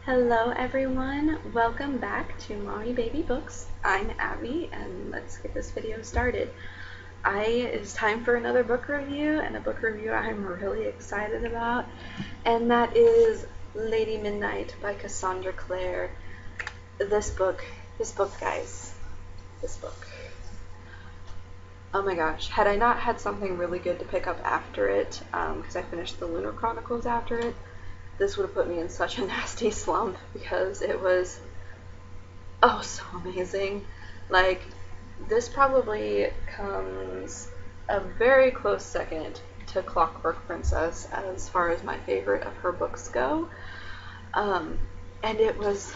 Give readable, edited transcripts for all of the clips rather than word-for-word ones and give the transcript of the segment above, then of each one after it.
Hello everyone, welcome back to Mommy Baby Books. I'm Abby and let's get this video started. It's time for another book review, and a book review I'm really excited about, and that is Lady Midnight by Cassandra Clare. This book guys, this book. Oh my gosh, had I not had something really good to pick up after it, because I finished the Lunar Chronicles after it, this would have put me in such a nasty slump because it was oh so amazing. Like, this probably comes a very close second to Clockwork Princess as far as my favorite of her books go. And it was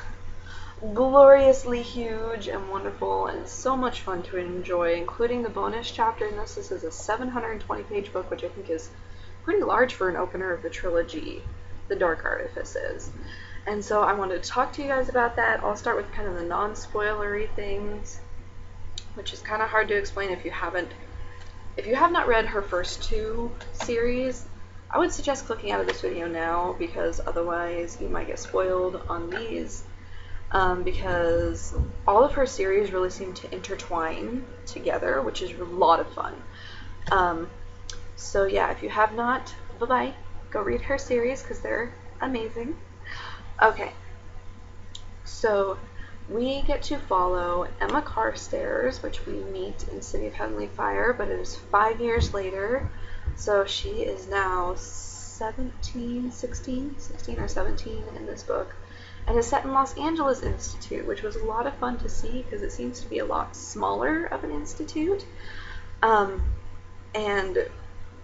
gloriously huge and wonderful and so much fun to enjoy, including the bonus chapter in this. This is a 720 page book, which I think is pretty large for an opener of the trilogy, The Dark Artifices. And so I wanted to talk to you guys about that. I'll start with kind of the non-spoilery things, which is kind of hard to explain if you have not read her first two series. I would suggest clicking out of this video now, because otherwise you might get spoiled on these, because all of her series really seem to intertwine together, which is a lot of fun. So yeah, if you have not, bye-bye. Go read her series because they're amazing. Okay, so we get to follow Emma Carstairs, which we meet in City of Heavenly Fire, but it is 5 years later. So she is now 16 or 17 in this book, and is set in Los Angeles Institute, which was a lot of fun to see because it seems to be a lot smaller of an institute. And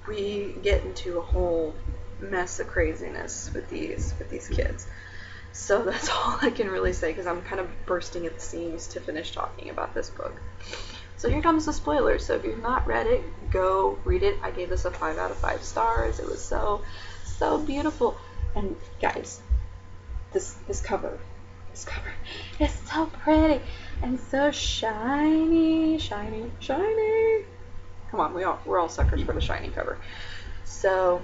we get into a whole mess of craziness with these kids. So that's all I can really say, because I'm kind of bursting at the seams to finish talking about this book. So here comes the spoilers. So if you've not read it, go read it. I gave this a 5 out of 5 stars. It was so beautiful. And guys, this cover is so pretty and so shiny. Come on, we're all suckers for the shiny cover. So,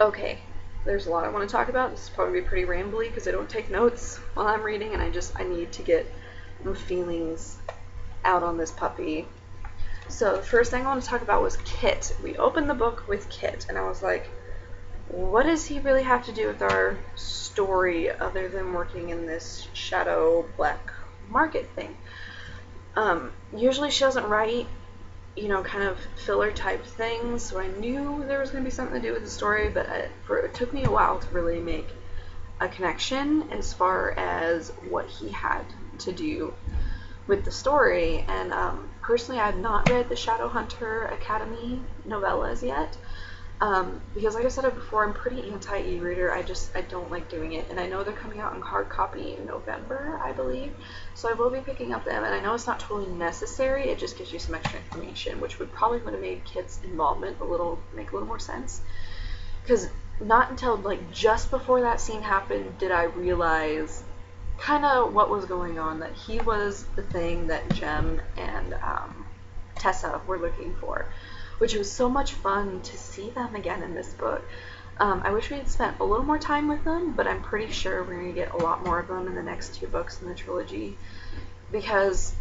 okay, there's a lot I want to talk about. This is probably pretty rambly because I don't take notes while I'm reading, and I need to get my feelings out on this puppy. So the first thing I want to talk about was Kit. We opened the book with Kit, and I was like, what does he really have to do with our story other than working in this shadow black market thing? Usually she doesn't write, kind of filler type things, so I knew there was going to be something to do with the story, but it took me a while to really make a connection as far as what he had to do with the story. And personally, I have not read the Shadowhunter Academy novellas yet, because like I said before, I'm pretty anti-e-reader. I don't like doing it, and I know they're coming out in hard copy in November, I believe, so I will be picking up them. And I know it's not totally necessary, it just gives you some extra information, which would have made Kit's involvement make a little more sense, because not until like just before that scene happened did I realize kind of what was going on, that he was the thing that Jem and Tessa were looking for, which was so much fun to see them again in this book. I wish we had spent a little more time with them, but I'm pretty sure we're going to get a lot more of them in the next 2 books in the trilogy, because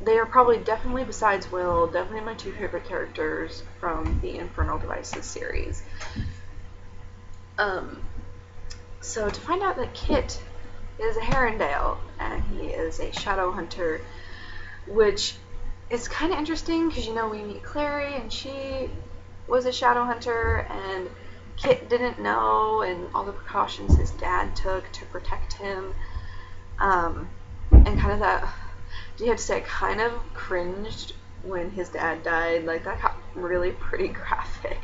they are probably, definitely besides Will, definitely my 2 favorite characters from the Infernal Devices series. So to find out that Kit is a Herondale, and he is a shadow hunter, which it's kind of interesting because, we meet Clary, and she was a shadow hunter, and Kit didn't know, and all the precautions his dad took to protect him, and kind of that, you have to say, I kind of cringed when his dad died. Like, that got really pretty graphic.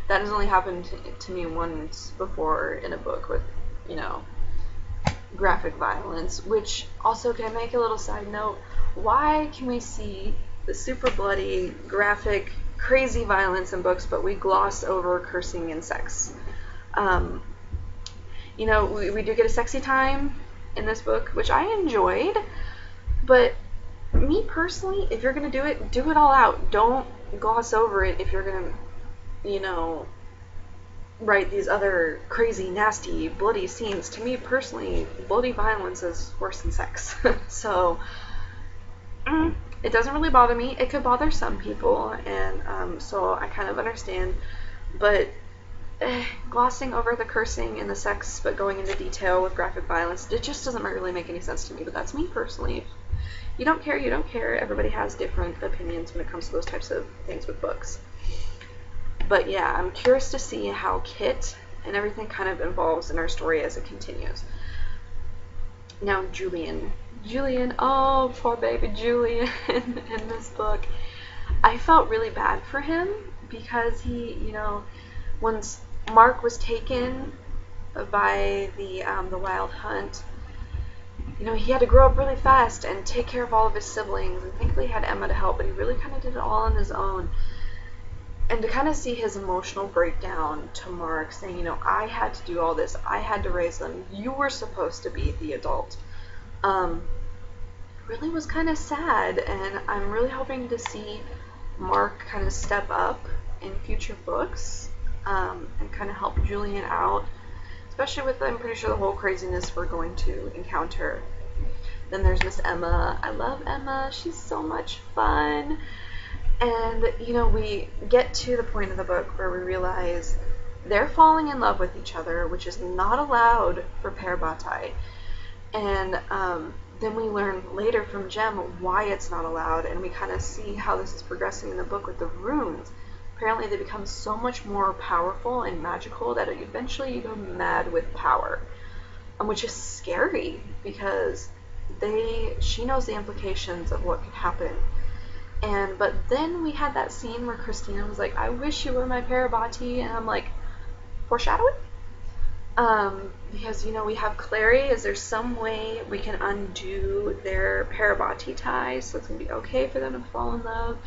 That has only happened to me once before in a book with, graphic violence, which also, can I make a little side note? Why can we see the super bloody, graphic, crazy violence in books, but we gloss over cursing and sex? We do get a sexy time in this book, which I enjoyed, but me personally, if you're going to do it all out. Don't gloss over it if you're going to, write these other crazy, nasty, bloody scenes. To me personally, bloody violence is worse than sex. So it doesn't really bother me. It could bother some people, and so I kind of understand. But glossing over the cursing and the sex, but going into detail with graphic violence, it just doesn't really make any sense to me. But that's me personally. If you don't care, you don't care. Everybody has different opinions when it comes to those types of things with books. But yeah, I'm curious to see how Kit and everything kind of evolves in our story as it continues. Now, Julian, oh, poor baby Julian in this book. I felt really bad for him because he, once Mark was taken by the Wild Hunt, he had to grow up really fast and take care of all of his siblings, and thankfully he had Emma to help, but he really kind of did it all on his own. And to kind of see his emotional breakdown to Mark, saying, I had to do all this, I had to raise them, you were supposed to be the adult, really was kind of sad, and I'm really hoping to see Mark kind of step up in future books, and kind of help Julian out, especially with, I'm pretty sure, the whole craziness we're going to encounter. Then there's Miss Emma. I love Emma. She's so much fun. And, we get to the point of the book where we realize they're falling in love with each other, which is not allowed for Parabatai. And then we learn later from Jem why it's not allowed, and we kind of see how this is progressing in the book with the runes. Apparently they become so much more powerful and magical that eventually you go mad with power, which is scary because she knows the implications of what could happen. But then we had that scene where Christina was like, I wish you were my Parabati, and I'm like, foreshadowing? Because, we have Clary. Is there some way we can undo their Parabati tie so it's going to be okay for them to fall in love?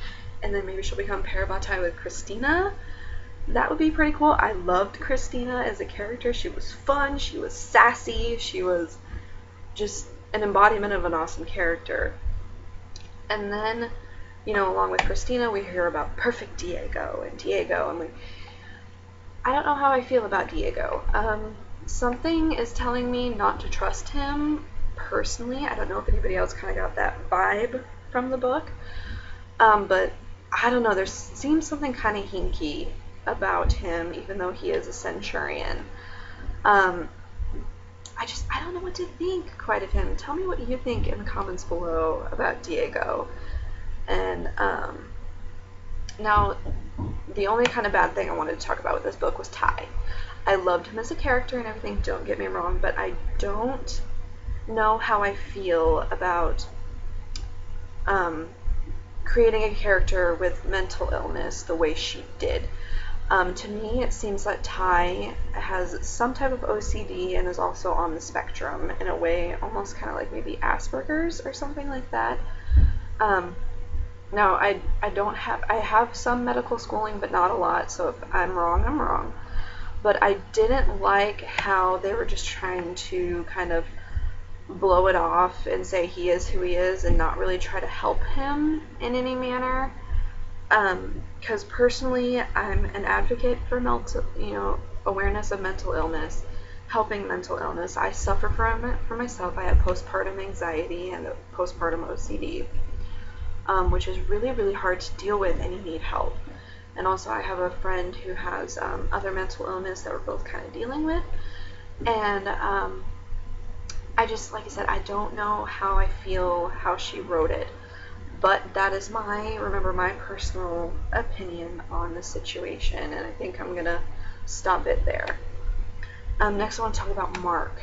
And then maybe she'll become Parabatai with Christina. That would be pretty cool. I loved Christina as a character. She was fun. She was sassy. She was just an embodiment of an awesome character. And then, along with Christina, we hear about Perfect Diego. And Diego, I'm like, I don't know how I feel about Diego. Something is telling me not to trust him personally. I don't know if anybody else kind of got that vibe from the book. But I don't know, there seems something kind of hinky about him, even though he is a centurion. I don't know what to think quite of him. Tell me what you think in the comments below about Diego. And now, the only kind of bad thing I wanted to talk about with this book was Ty. I loved him as a character and everything, don't get me wrong, but I don't know how I feel about creating a character with mental illness the way she did. To me, it seems that Ty has some type of OCD and is also on the spectrum in a way, almost kind of like maybe Asperger's or something like that. Now, I have some medical schooling, but not a lot, so if I'm wrong, I'm wrong. But I didn't like how they were just trying to kind of blow it off and say he is who he is and not really try to help him in any manner. Because personally, I'm an advocate for awareness of mental illness, helping mental illness. I suffer from it for myself. I have postpartum anxiety and postpartum OCD, which is really, really hard to deal with, and you need help. And also I have a friend who has other mental illness that we're both kind of dealing with. And I just, like I said, I don't know how I feel how she wrote it. But that is my personal opinion on the situation, and I think I'm going to stop it there. Next I want to talk about Mark.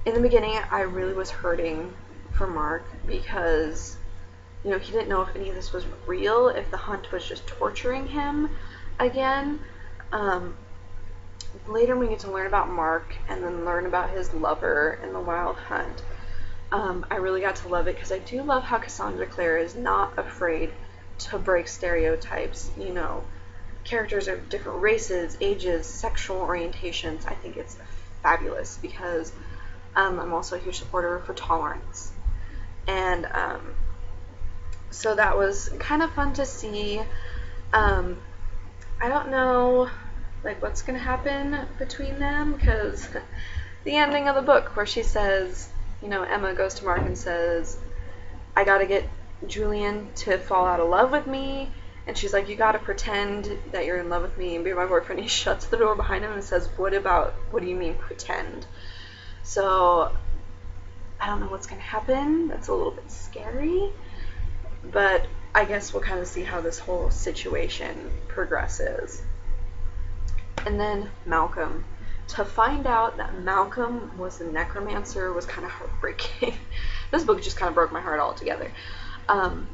In the beginning, I really was hurting for Mark because, he didn't know if any of this was real, if the hunt was just torturing him again. Later we get to learn about Mark and then learn about his lover in the Wild Hunt. I really got to love it because I do love how Cassandra Clare is not afraid to break stereotypes. Characters of different races, ages, sexual orientations. I think it's fabulous because I'm also a huge supporter for tolerance. And so that was kind of fun to see. I don't know like what's gonna happen between them, because the ending of the book where she says, you know, Emma goes to Mark and says, I gotta get Julian to fall out of love with me, and she's like, you gotta pretend that you're in love with me and be my boyfriend. He shuts the door behind him and says, what do you mean pretend? So I don't know what's gonna happen. That's a little bit scary, but I guess we'll kind of see how this whole situation progresses. And then Malcolm. To find out that Malcolm was the necromancer was kind of heartbreaking. This book just kind of broke my heart altogether. I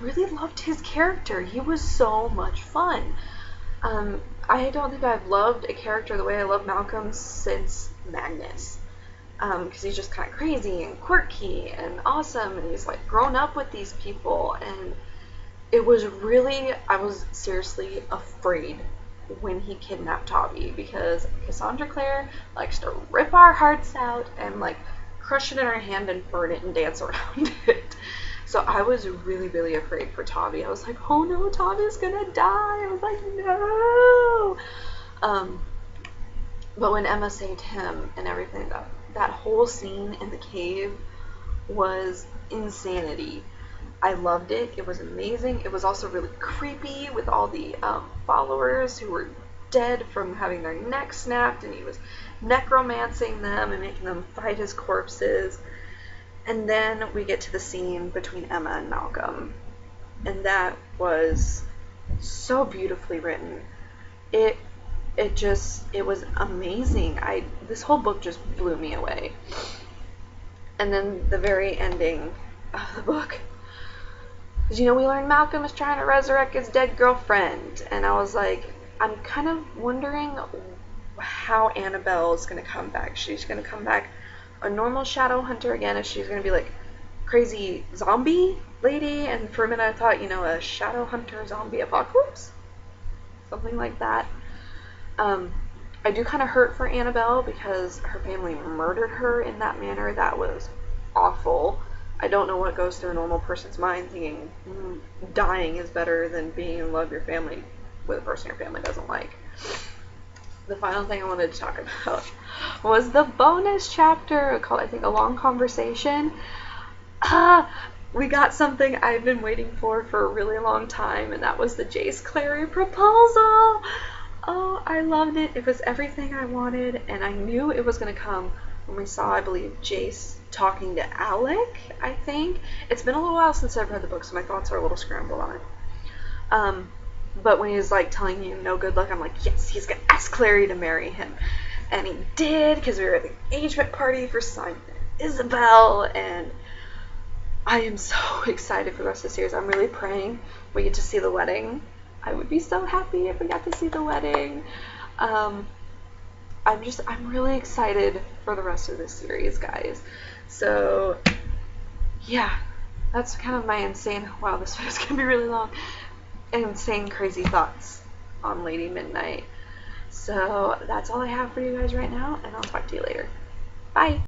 really loved his character. He was so much fun. I don't think I've loved a character the way I love Malcolm since Magnus. Because he's just kind of crazy and quirky and awesome, and he's like grown up with these people, and it was really, I was seriously afraid when he kidnapped Tavi, because Cassandra Clare likes to rip our hearts out and like crush it in her hand and burn it and dance around it. So I was really, really afraid for Tavi. I was like, oh no, Tavi's gonna die. I was like, no. But when Emma saved him and everything, that whole scene in the cave was insanity. I loved it. It was amazing. It was also really creepy with all the followers who were dead from having their necks snapped, and he was necromancing them and making them fight his corpses. And then we get to the scene between Emma and Malcolm, and that was so beautifully written. It was amazing. This whole book just blew me away. And then the very ending of the book, because, you know, we learned Malcolm is trying to resurrect his dead girlfriend, and I was like, I'm kind of wondering how Annabelle is going to come back. She's going to come back a normal shadow hunter again, if she's going to be like crazy zombie lady, and for a minute I thought, you know, a shadow hunter zombie apocalypse, something like that. I do kind of hurt for Annabelle because her family murdered her in that manner. That was awful. I don't know what goes through a normal person's mind, thinking dying is better than being in love with your family with a person your family doesn't like. The final thing I wanted to talk about was the bonus chapter called, I think, A Long Conversation. We got something I've been waiting for a really long time, and that was the Jace Clary proposal. Oh, I loved it. It was everything I wanted, and I knew it was going to come when we saw, I believe, Jace talking to Alec, I think. It's been a little while since I've read the book, so my thoughts are a little scrambled on it. But when he was like telling you no good luck, I'm like, yes, he's going to ask Clary to marry him. And he did, because we were at the engagement party for Simon and Isabel, and I am so excited for the rest of the series. I'm really praying we get to see the wedding. I would be so happy if we got to see the wedding. I'm really excited for the rest of this series, guys. So, yeah, that's kind of my insane, wow, this video's gonna be really long, insane, crazy thoughts on Lady Midnight. So, that's all I have for you guys right now, and I'll talk to you later. Bye!